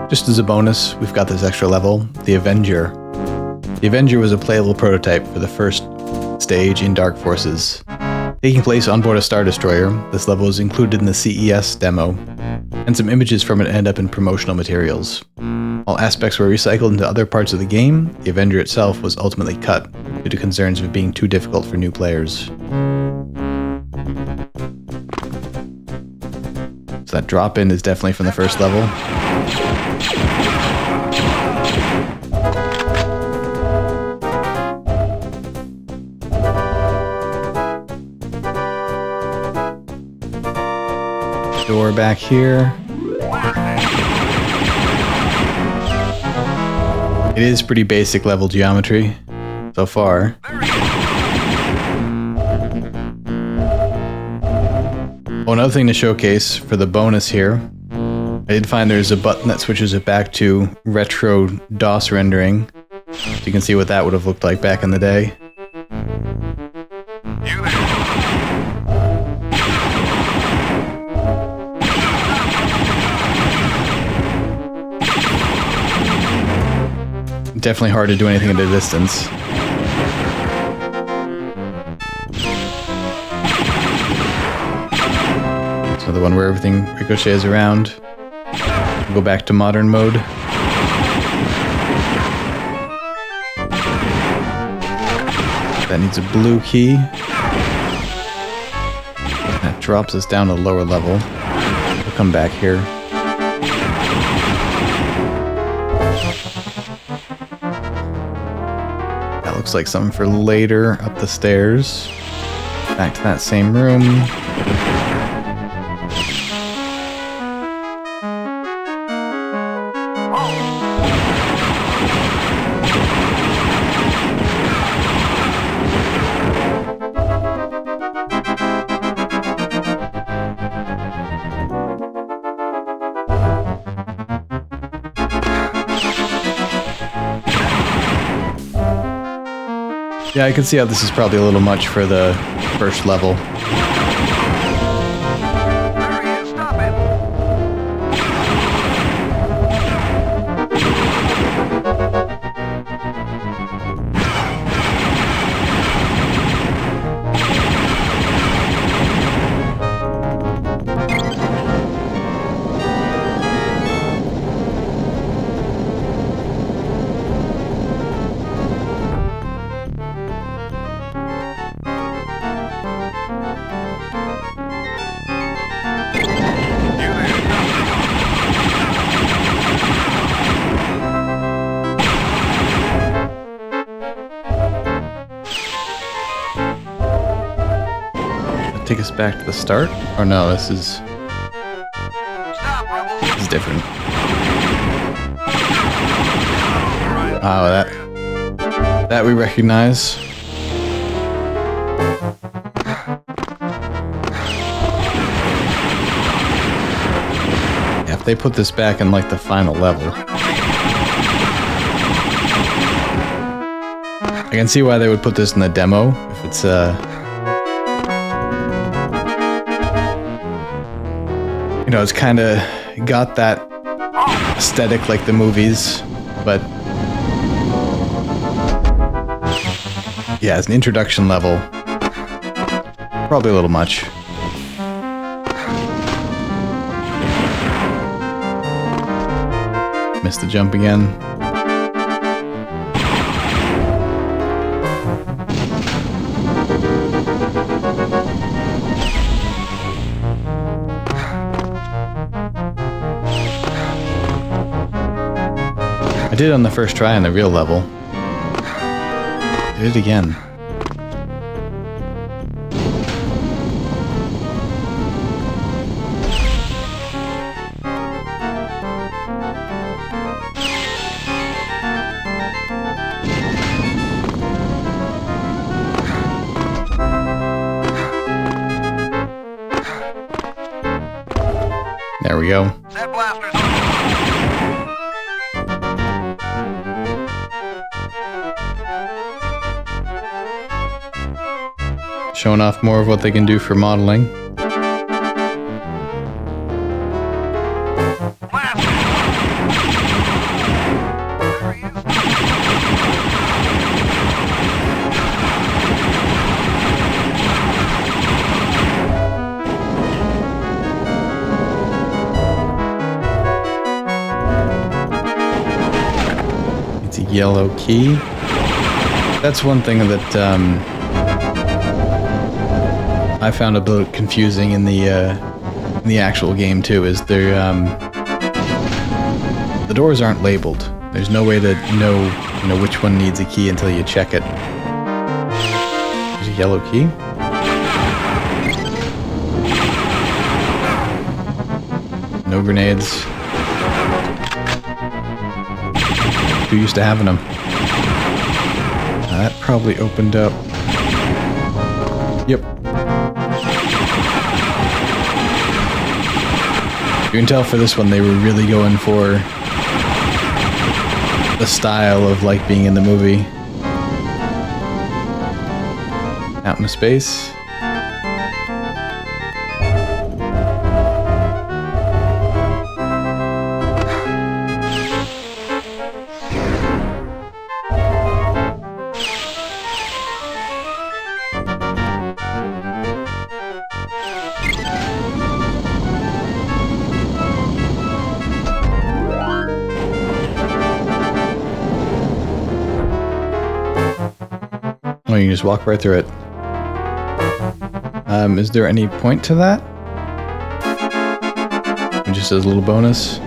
Just as a bonus, we've got this extra level, the Avenger. The Avenger was a playable prototype for the first stage in Dark Forces. Taking place on board a Star Destroyer, this level was included in the CES demo, and some images from it end up in promotional materials. While aspects were recycled into other parts of the game, the Avenger itself was ultimately cut due to concerns of it being too difficult for new players. So that drop-in is definitely from the first level. Door back here. It is pretty basic level geometry so far. Oh, another thing to showcase for the bonus here, I did find there's a button that switches it back to retro DOS rendering. So you can see what that would have looked like back in the day. Definitely hard to do anything at a distance. So the one where everything ricochets around. Go back to modern mode. That needs a blue key. That drops us down to the lower level. We'll come back here. Looks like something for later, up the stairs. Back to that same room. Yeah, I can see how this is probably a little much for the first level. Take us back to the start? Or no, this is different. Oh, that we recognize. Yeah, if they put this back in like the final level, I can see why they would put this in the demo if it's you know, it's kind of got that aesthetic like the movies, but yeah, as an introduction level, probably a little much. Missed the jump again. I did on the first try on the real level. Did it again. There we go. Showing off more of what they can do for modeling. yellow key. That's one thing that I found a bit confusing in the actual game too. Is the doors aren't labeled. There's no way to know which one needs a key until you check it. There's a yellow key. No grenades. Too used to having them. That probably opened up. Yep. You can tell for this one they were really going for the style of like being in the movie. Out into space. Oh, you can just walk right through it. Is there any point to that? It just says a little bonus.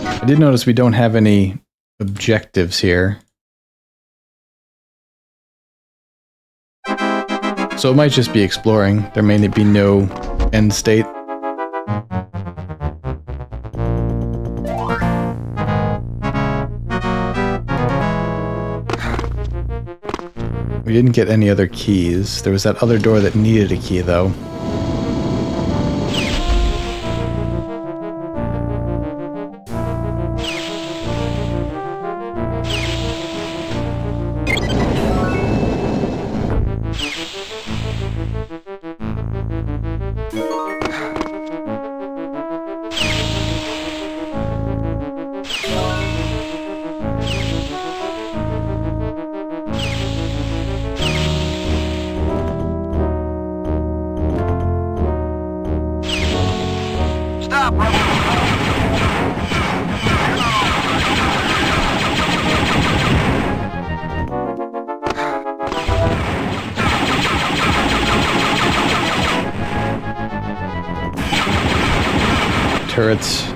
I did notice we don't have any objectives here. So it might just be exploring. There may be no end state. We didn't get any other keys. There was that other door that needed a key, though. Turrets.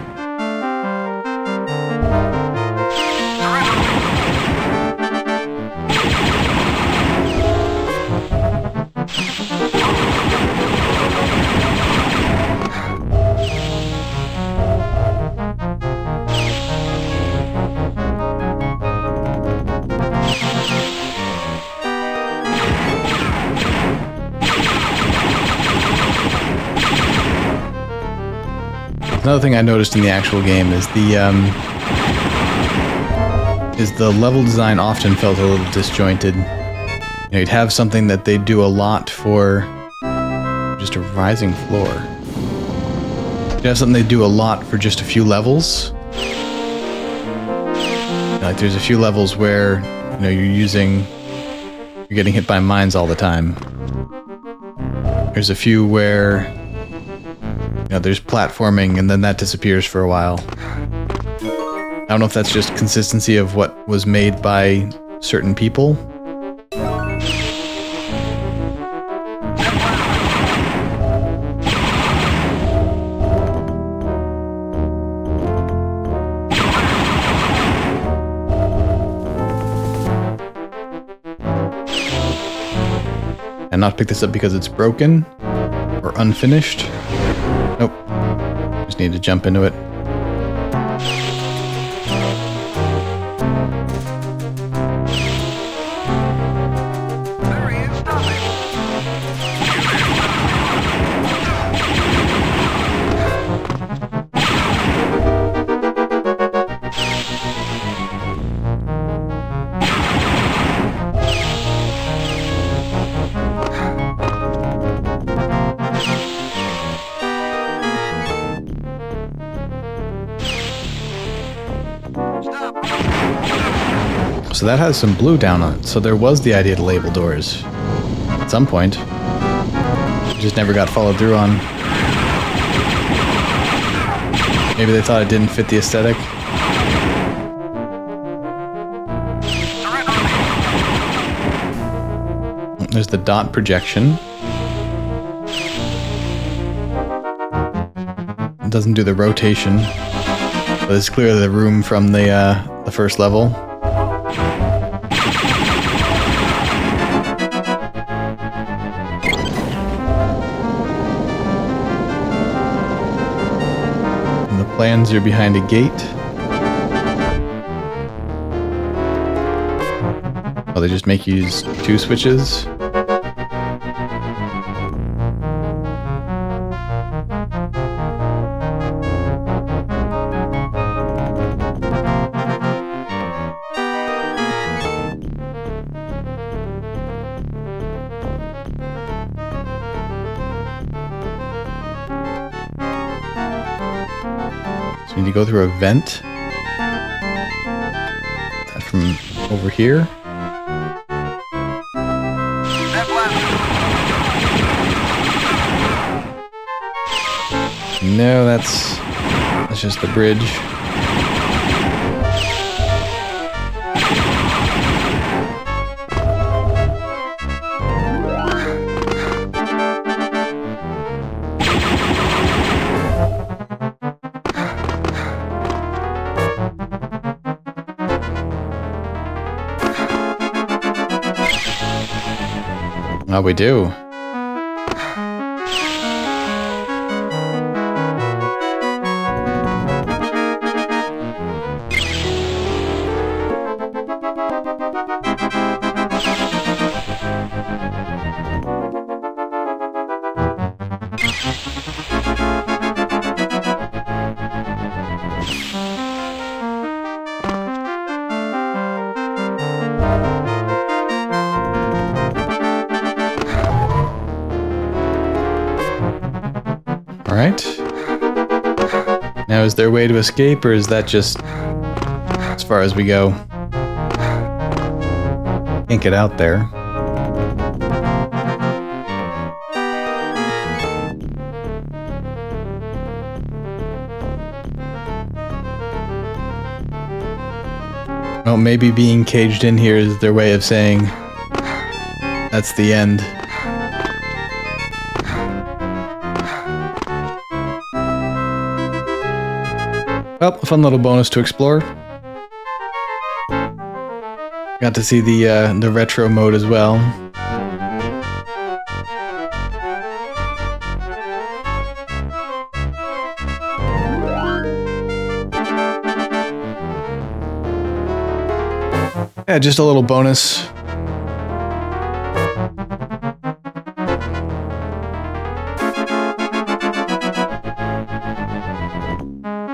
Another thing I noticed in the actual game is the level design often felt a little disjointed. You'd have something that they do a lot for just a rising floor. You'd have something they do a lot for just a few levels. Like there's a few levels where you're getting hit by mines all the time. There's a few where there's platforming and then that disappears for a while. I don't know if that's just consistency of what was made by certain people. And not pick this up because it's broken or unfinished. Nope. Just need to jump into it. so that has some blue down on it. So there was the idea to label doors at some point. It just never got followed through on. Maybe they thought it didn't fit the aesthetic. There's the dot projection. It doesn't do the rotation. But it's clearly the room from the first level. And the plans are behind a gate. Oh, they just make you use 2 switches. So we need to go through a vent. From over here. No, that's just the bridge. Oh, we do. All right. Now, is there a way to escape, or is that just as far as we go? Can't get out there. Well, maybe being caged in here is their way of saying that's the end. Well, a fun little bonus to explore. Got to see the retro mode as well. Yeah, just a little bonus.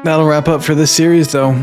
That'll wrap up for this series, though.